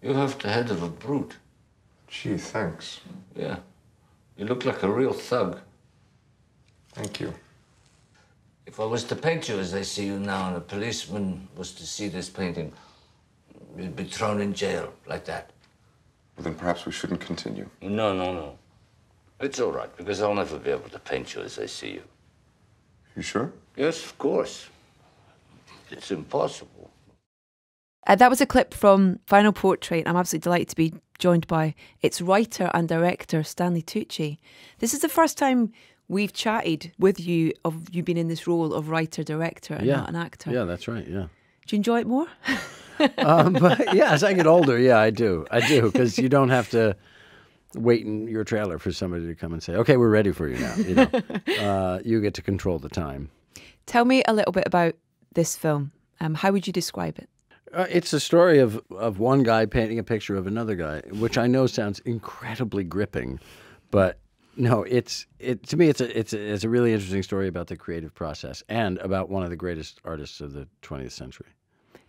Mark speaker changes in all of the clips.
Speaker 1: You have the head of a brute.
Speaker 2: Gee, thanks.
Speaker 1: Yeah. You look like a real thug.
Speaker 2: Thank you.
Speaker 1: If I was to paint you as I see you now and a policeman was to see this painting, you'd be thrown in jail like that.
Speaker 2: Well, then perhaps we shouldn't continue.
Speaker 1: No, no, no. It's all right, because I'll never be able to paint you as I see you.
Speaker 2: You sure?
Speaker 1: Yes, of course. It's impossible.
Speaker 3: That was a clip from Final Portrait. I'm absolutely delighted to be joined by its writer and director, Stanley Tucci. This is the first time we've chatted with you of you being in this role of writer-director and not an actor.
Speaker 4: Yeah, that's right, yeah.
Speaker 3: Do you enjoy it more?
Speaker 4: But yeah, as I get older, yeah, I do, because you don't have to wait in your trailer for somebody to come and say, okay, we're ready for you now. You know, you get to control the time.
Speaker 3: Tell me a little bit about this film. How would you describe it?
Speaker 4: It's a story of one guy painting a picture of another guy, which I know sounds incredibly gripping, but no, to me it's a really interesting story about the creative process and about one of the greatest artists of the 20th century.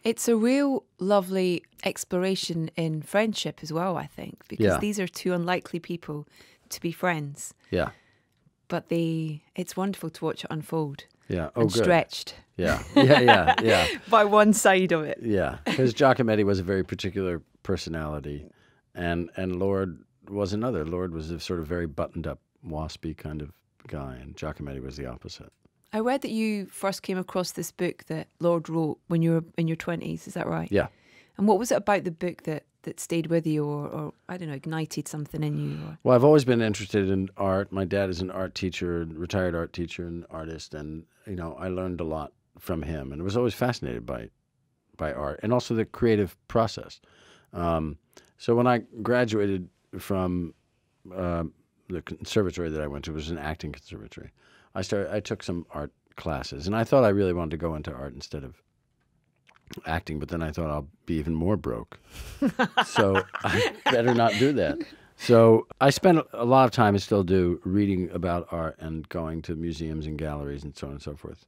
Speaker 4: It's
Speaker 3: a real lovely exploration in friendship as well, I think, because these are two unlikely people to be friends.
Speaker 4: Yeah.
Speaker 3: But it's wonderful to watch it unfold.
Speaker 4: Yeah.
Speaker 3: And
Speaker 4: good.
Speaker 3: Stretched.
Speaker 4: Yeah. Yeah.
Speaker 3: By one side of it.
Speaker 4: Yeah. Because Giacometti was a very particular personality, and Lord was another. Lord was a sort of very buttoned up, waspy kind of guy, and Giacometti was the opposite.
Speaker 3: I read that you first came across this book that Lord wrote when you were in your 20s. Is that right?
Speaker 4: Yeah.
Speaker 3: And what was it about the book that stayed with you or I don't know, ignited something in you? Or?
Speaker 4: Well, I've always been interested in art. My dad is an art teacher, retired art teacher and artist, and I learned a lot from him, and I was always fascinated by art and also the creative process. So when I graduated from the conservatory that I went to, it was an acting conservatory. I took some art classes, and I thought I really wanted to go into art instead of acting, but then I thought I'll be even more broke. So I better not do that. So I spent a lot of time, and still do, reading about art and going to museums and galleries and so on and so forth,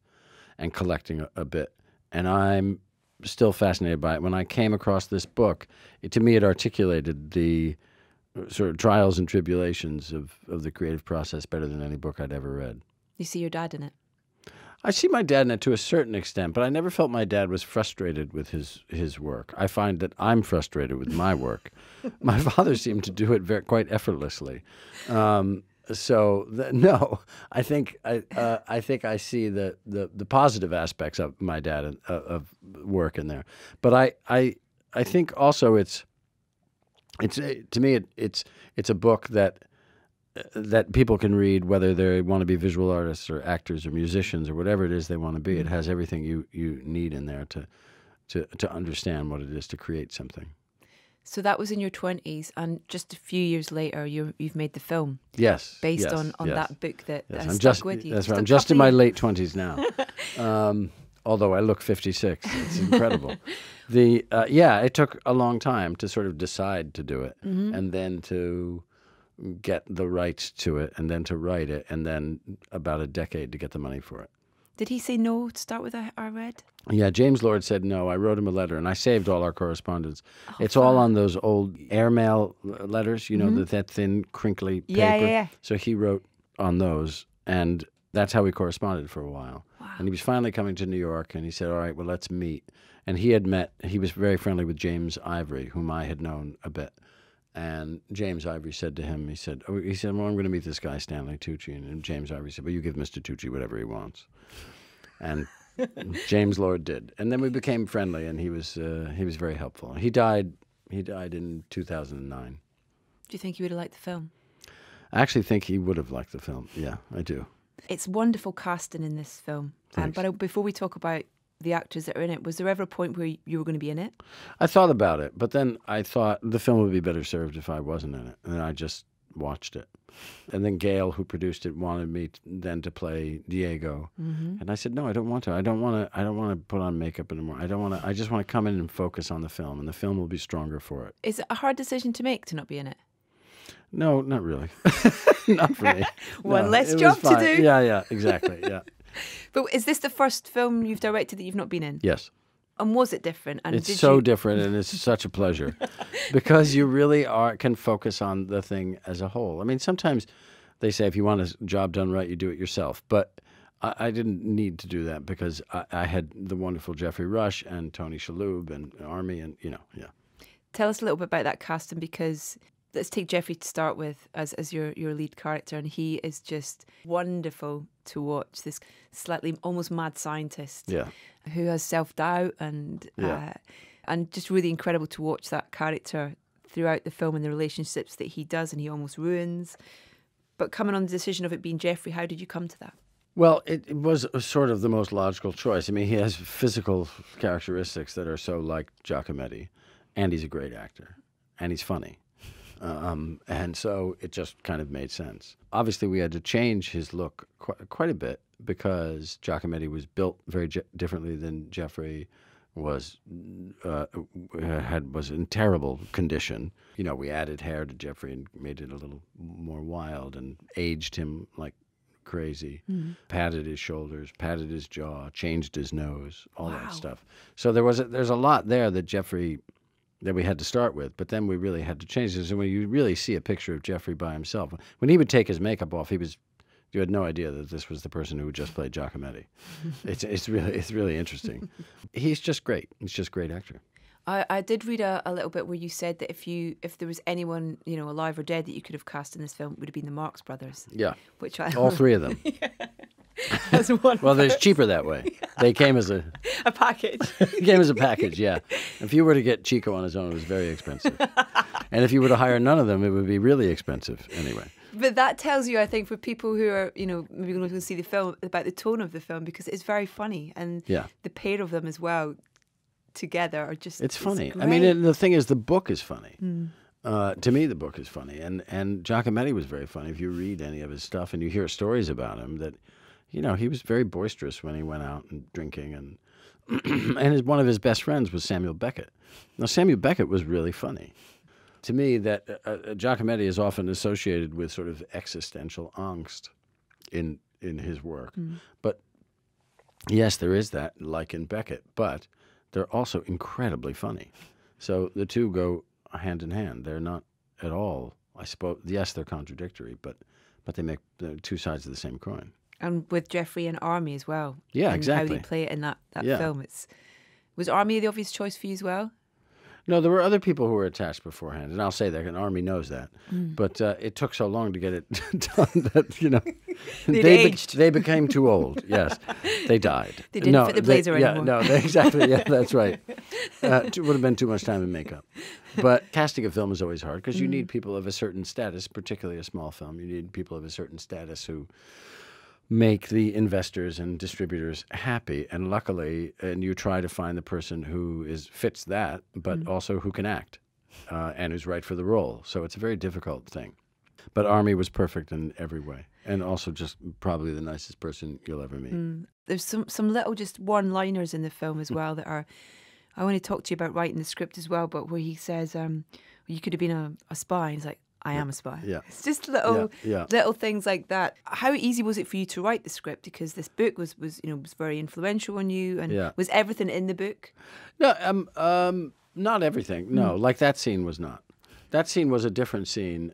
Speaker 4: and collecting a bit. And I'm still fascinated by it. When I came across this book, to me it articulated the sort of trials and tribulations of the creative process better than any book I'd ever read.
Speaker 3: You see your dad in it?
Speaker 4: I see my dad in it to a certain extent, but I never felt my dad was frustrated with his work. I find that I'm frustrated with my work. My father seemed to do it quite effortlessly. No, I think I see the positive aspects of my dad of work in there. But I think also it's to me it's a book that people can read, whether they want to be visual artists or actors or musicians or whatever it is they want to be. It has everything you need in there to understand what it is to create something.
Speaker 3: So that was in your 20s, and just a few years later, you've made the film.
Speaker 4: Yes,
Speaker 3: based on that book that
Speaker 4: yes,
Speaker 3: stuck with you.
Speaker 4: That's right. I'm just in my late 20s now, although I look 56. It's incredible. It took a long time to sort of decide to do it, and then to get the rights to it, and then to write it, and then about a decade to get the money for it.
Speaker 3: Did he say no to start with, I read?
Speaker 4: Yeah, James Lord said no. I wrote him a letter, and I saved all our correspondence.
Speaker 3: Oh,
Speaker 4: it's all on those old airmail letters, that thin, crinkly paper.
Speaker 3: Yeah.
Speaker 4: So he wrote on those, and that's how we corresponded for a while.
Speaker 3: Wow.
Speaker 4: And he was finally coming to New York, and he said, all right, well, let's meet. And he was very friendly with James Ivory, whom I had known a bit. And James Ivory said to him, he said, well, I'm going to meet this guy, Stanley Tucci. And James Ivory said, well, you give Mr. Tucci whatever he wants. And James Lord did. And then we became friendly, and he was very helpful. He died in 2009.
Speaker 3: Do you think he would have liked the film?
Speaker 4: I actually think he would have liked the film. Yeah, I do.
Speaker 3: It's wonderful casting in this film. But before we talk about the actors that are in it, was there ever a point where you were going to be in it?
Speaker 4: I thought about it, but then I thought the film would be better served if I wasn't in it, and I just watched it. And then Gail, who produced it, wanted me then to play Diego, and I said no, I don't want to. I don't want to put on makeup anymore. I just want to come in and focus on the film, and the film will be stronger for it.
Speaker 3: Is it a hard decision to make to not be in it?
Speaker 4: No, not really. Not for me.
Speaker 3: One
Speaker 4: no,
Speaker 3: less job to do.
Speaker 4: Yeah, exactly. Yeah.
Speaker 3: But is this the first film you've directed that you've not been in?
Speaker 4: Yes.
Speaker 3: And was it different? And
Speaker 4: It's so different, and it's such a pleasure because you really can focus on the thing as a whole. I mean, sometimes they say if you want a job done right, you do it yourself. But I didn't need to do that because I had the wonderful Geoffrey Rush and Tony Shalhoub and Army and, yeah.
Speaker 3: Tell us a little bit about that casting, because let's take Geoffrey to start with as your lead character, and he is just wonderful to watch. This slightly almost mad scientist, who has self-doubt and just really incredible to watch that character throughout the film and the relationships that he does and he almost ruins. But coming on the decision of it being Geoffrey, how did you come to that?
Speaker 4: Well, it was sort of the most logical choice. I mean, he has physical characteristics that are so like Giacometti, and he's a great actor, and he's funny. And so it just kind of made sense. Obviously, we had to change his look quite a bit because Giacometti was built very differently than Geoffrey was in terrible condition. You know, we added hair to Geoffrey and made it a little more wild and aged him like crazy, patted his shoulders, patted his jaw, changed his nose, all that stuff. So there's a lot there that we had to start with, but then we really had to change this. And when you really see a picture of Geoffrey by himself, when he would take his makeup off, you had no idea that this was the person who just played Giacometti. It's really interesting. He's just great. He's just a great actor.
Speaker 3: I did read a little bit where you said that if there was anyone, alive or dead that you could have cast in this film, it would have been the Marx Brothers.
Speaker 4: Yeah.
Speaker 3: Which I
Speaker 4: all three of them.
Speaker 3: As one
Speaker 4: well, it's cheaper that way. They came as a
Speaker 3: package.
Speaker 4: Came as a package, yeah. If you were to get Chico on his own, it was very expensive. And if you were to hire none of them, it would be really expensive anyway.
Speaker 3: But that tells you, I think, for people who are, maybe going to see the film, about the tone of the film, because it's very funny. And the pair of them as well together are just...
Speaker 4: It's funny.
Speaker 3: Great.
Speaker 4: I mean, the thing is, the book is funny. To me, the book is funny. And Giacometti was very funny. If you read any of his stuff and you hear stories about him, that, he was very boisterous when he went out and drinking. And one of his best friends was Samuel Beckett. Now, Samuel Beckett was really funny. To me, that Giacometti is often associated with sort of existential angst in his work. But yes, there is that, like in Beckett, but they're also incredibly funny. So the two go hand in hand. They're not at all, I suppose, yes, they're contradictory, but they make two sides of the same coin.
Speaker 3: And with Geoffrey and Army as well.
Speaker 4: Yeah,
Speaker 3: and
Speaker 4: exactly.
Speaker 3: how they play it in that film. Was Army the obvious choice for you as well?
Speaker 4: No, there were other people who were attached beforehand, and I'll say that, and Army knows that. But it took so long to get it done that, they became too old. Yes, they died.
Speaker 3: They didn't fit the blazer anymore.
Speaker 4: No, exactly. Yeah, that's right. It would have been too much time in makeup. But casting a film is always hard because you need people of a certain status, particularly a small film. You need people of a certain status who make the investors and distributors happy, and luckily, and you try to find the person who fits that, but also who can act and who's right for the role. So it's a very difficult thing. But Army was perfect in every way, and also just probably the nicest person you'll ever meet.
Speaker 3: There's some little just one-liners in the film as well that are. I want to talk to you about writing the script as well, but where he says, "You could have been a spy," and he's like, I am a spy.
Speaker 4: Yeah.
Speaker 3: It's just little things like that. How easy was it for you to write the script? Because this book was very influential on you, and was everything in the book?
Speaker 4: No, not everything. No, like that scene was not. That scene was a different scene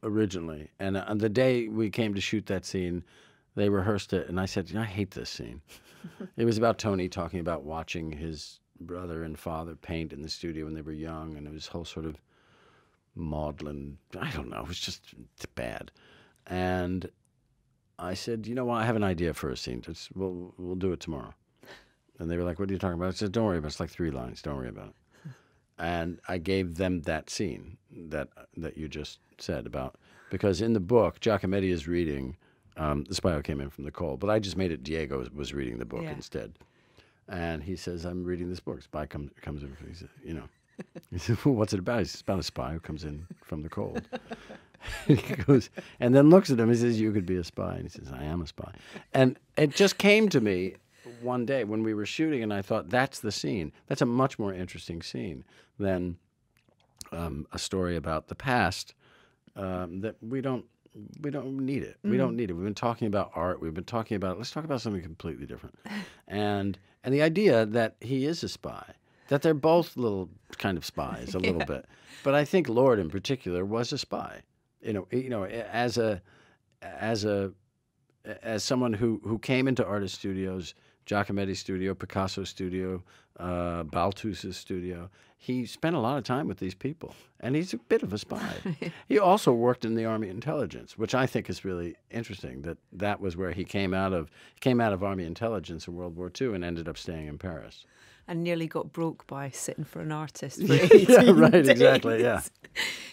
Speaker 4: originally, and on the day we came to shoot that scene, they rehearsed it, and I said, I hate this scene. It was about Tony talking about watching his brother and father paint in the studio when they were young, and it was whole sort of maudlin, I don't know, it was just bad. And I said, I have an idea for a scene. We'll do it tomorrow. And they were like, what are you talking about? I said, don't worry about it. It's like 3 lines. Don't worry about it. And I gave them that scene that you just said about, because in the book, Giacometti is reading The Spy Who Came In From the Cold, but I just made it Diego was reading the book instead. And he says, I'm reading this book. Spy comes in, he said, He said, well, what's it about? He says, it's about a spy who comes in from the cold. And he goes, and then looks at him and says, you could be a spy. And he says, I am a spy. And it just came to me one day when we were shooting, and I thought, that's the scene. That's a much more interesting scene than a story about the past that we don't We don't need it. We don't need it. We've been talking about art. We've been talking about, let's talk about something completely different. And the idea that he is a spy, that they're both little kind of spies a little bit. But I think Lord in particular was a spy. As someone who came into artist studios, Giacometti's studio, Picasso's studio, Balthus's studio. He spent a lot of time with these people, and he's a bit of a spy. He also worked in the Army intelligence, which I think is really interesting. That was where he came out of. He came out of Army intelligence in World War II and ended up staying in Paris.
Speaker 3: And nearly got broke by sitting for an artist for 18
Speaker 4: right,
Speaker 3: days.
Speaker 4: exactly, yeah.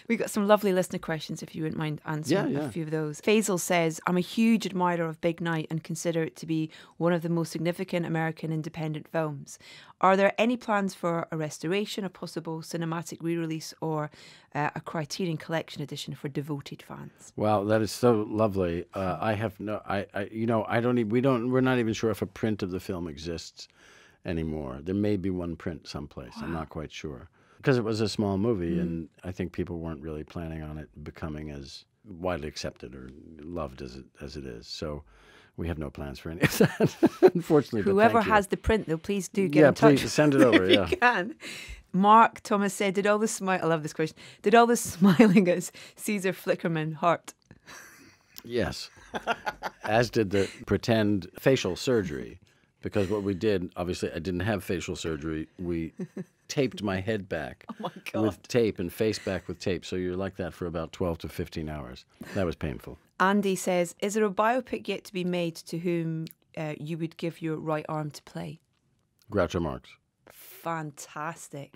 Speaker 3: We got some lovely listener questions if you wouldn't mind answering a few of those. Faisal says, I'm a huge admirer of Big Night and consider it to be one of the most significant American independent films. Are there any plans for a restoration, a possible cinematic re-release, or a Criterion Collection edition for devoted fans?
Speaker 4: Wow, that is so lovely. I have no, we're not even sure if a print of the film exists anymore. There may be one print someplace. Wow. I'm not quite sure. Because it was a small movie, and I think people weren't really planning on it becoming as widely accepted or loved as it is. So we have no plans for any of that, unfortunately.
Speaker 3: Whoever has the print, though, please do get in touch.
Speaker 4: Yeah, please send it over.
Speaker 3: If you can. Mark Thomas said, I love this question. Did all the smiling as Caesar Flickerman heart?
Speaker 4: Yes. As did the pretend facial surgery. Because what we did, obviously, I didn't have facial surgery. We taped my head back with tape and face back with tape. So you're like that for about 12 to 15 hours. That was painful. Andy
Speaker 3: says, is there a biopic yet to be made to whom you would give your right arm to play?
Speaker 4: Groucho Marx.
Speaker 3: Fantastic.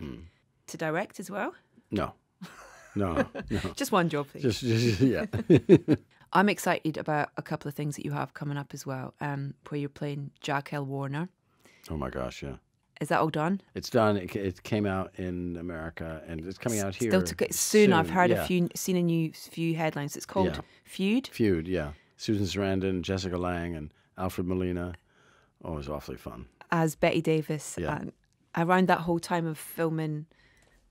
Speaker 3: To direct as well?
Speaker 4: No.
Speaker 3: Just one job, please.
Speaker 4: Yeah.
Speaker 3: I'm excited about a couple of things that you have coming up as well, where you're playing Jack L. Warner.
Speaker 4: Oh, my gosh, yeah.
Speaker 3: Is that all done?
Speaker 4: It's done. It came out in America, and it's coming out here
Speaker 3: soon. I've heard seen a few headlines. It's called Feud?
Speaker 4: Feud, yeah. Susan Sarandon, Jessica Lange, and Alfred Molina. Oh, it was awfully fun.
Speaker 3: As Betty Davis.
Speaker 4: Yeah.
Speaker 3: Around that whole time of filming...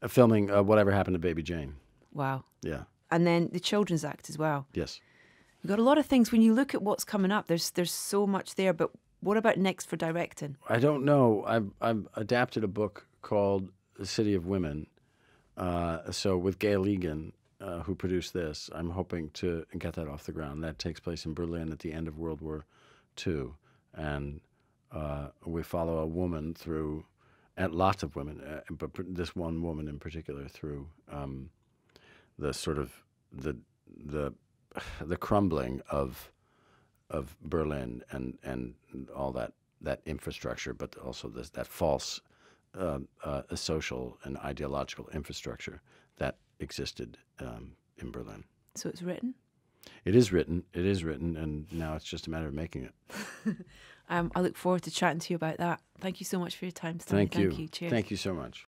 Speaker 4: Whatever Happened to Baby Jane.
Speaker 3: Wow.
Speaker 4: Yeah.
Speaker 3: And then the Children's Act as well.
Speaker 4: Yes.
Speaker 3: You've got a lot of things. When you look at what's coming up, there's so much there. But what about next for directing?
Speaker 4: I don't know. I've adapted a book called The City of Women. So with Gail Egan, who produced this, I'm hoping to get that off the ground. That takes place in Berlin at the end of World War II. And we follow a woman through, and lots of women, but this one woman in particular through the sort of the crumbling of Berlin and all that infrastructure, but also that false social and ideological infrastructure that existed in Berlin.
Speaker 3: So it's written?
Speaker 4: It is written, and now it's just a matter of making it.
Speaker 3: I look forward to chatting to you about that. Thank you so much for your time, Stanley.
Speaker 4: Thank you.
Speaker 3: Cheers.
Speaker 4: Thank you so much.